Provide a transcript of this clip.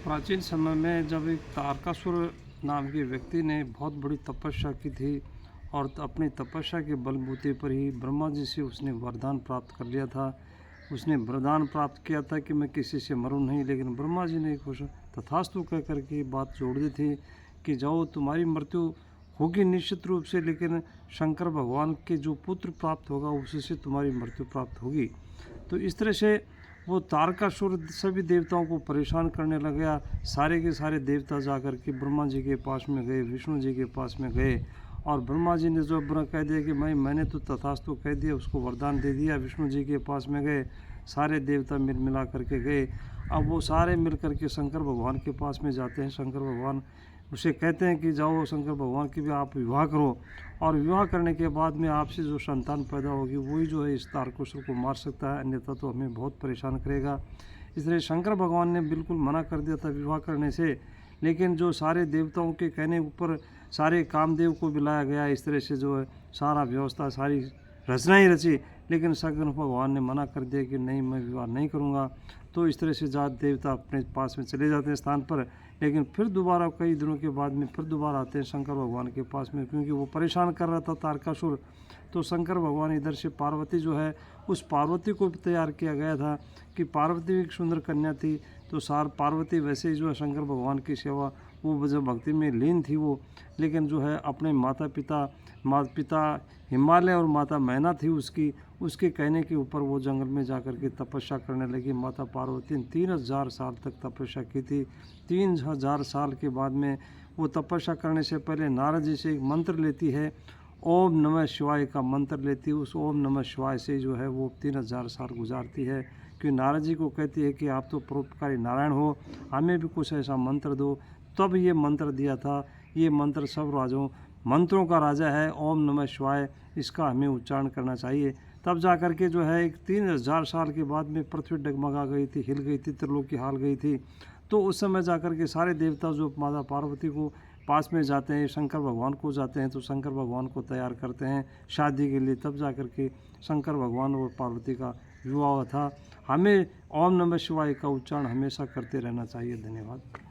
प्राचीन समय में जब एक तारकासुर नाम के व्यक्ति ने बहुत बड़ी तपस्या की थी और अपनी तपस्या के बलबूते पर ही ब्रह्मा जी से उसने वरदान प्राप्त कर लिया था। उसने वरदान प्राप्त किया था कि मैं किसी से मरूं नहीं, लेकिन ब्रह्मा जी ने कुछ तथास्तु कह करके बात जोड़ दी थी कि जाओ तुम्हारी मृत्यु होगी निश्चित रूप से, लेकिन शंकर भगवान के जो पुत्र प्राप्त होगा उसी से तुम्हारी मृत्यु प्राप्त होगी। तो इस तरह से वो तारकासुर सभी देवताओं को परेशान करने लग गया। सारे के सारे देवता जाकर के ब्रह्मा जी के पास में गए, विष्णु जी के पास में गए और ब्रह्मा जी ने जो कह दिया कि मैंने तो तथास्तु कह दिया, उसको वरदान दे दिया। विष्णु जी के पास में गए, सारे देवता मिला करके गए। अब वो सारे मिल करके शंकर भगवान के पास में जाते हैं। शंकर भगवान उसे कहते हैं कि जाओ शंकर भगवान की भी आप विवाह करो, और विवाह करने के बाद में आपसे जो संतान पैदा होगी वही जो है इस तारकासुर को मार सकता है, अन्यथा तो हमें बहुत परेशान करेगा। इसलिए शंकर भगवान ने बिल्कुल मना कर दिया था विवाह करने से, लेकिन जो सारे देवताओं के कहने ऊपर सारे कामदेव को बुलाया गया। इस तरह से जो है सारा व्यवस्था सारी रचना ही रची, लेकिन शंकर भगवान ने मना कर दिया कि नहीं, मैं विवाह नहीं करूँगा। तो इस तरह से जात देवता अपने पास में चले जाते हैं स्थान पर, लेकिन फिर दोबारा कई दिनों के बाद में फिर दोबारा आते हैं शंकर भगवान के पास में, क्योंकि वो परेशान कर रहा था तारकासुर। तो शंकर भगवान इधर से पार्वती जो है, उस पार्वती को भी तैयार किया गया था कि पार्वती एक सुंदर कन्या थी। तो पार्वती वैसे ही जो है शंकर भगवान की सेवा वो जो भक्ति में लीन थी वो, लेकिन जो है अपने माता पिता हिमालय और माता मैना थी उसके कहने के ऊपर वो जंगल में जाकर के तपस्या करने लगी। माता पार्वती ने 3000 साल तक तपस्या की थी। 3000 साल के बाद में वो तपस्या करने से पहले नारद जी से एक मंत्र लेती है, ओम नमः शिवाय का मंत्र लेती है। उस ओम नमः शिवाय से जो है वो 3000 साल गुजारती है, कि नारद जी को कहती है कि आप तो परोपकारी नारायण हो, हमें भी कुछ ऐसा मंत्र दो। तब ये मंत्र दिया था। ये मंत्र सब राजों मंत्रों का राजा है, ओम नमः शिवाय, इसका हमें उच्चारण करना चाहिए। तब जा कर के जो है एक 3000 साल के बाद में पृथ्वी डगमगा गई थी, हिल गई थी, त्रिलोकी हाल गई थी। तो उस समय जा कर के सारे देवता जो माता पार्वती को पास में जाते हैं, शंकर भगवान को जाते हैं, तो शंकर भगवान को तैयार करते हैं शादी के लिए। तब जा कर के शंकर भगवान और पार्वती का विवाह था। हमें ओम नमः शिवाय का उच्चारण हमेशा करते रहना चाहिए। धन्यवाद।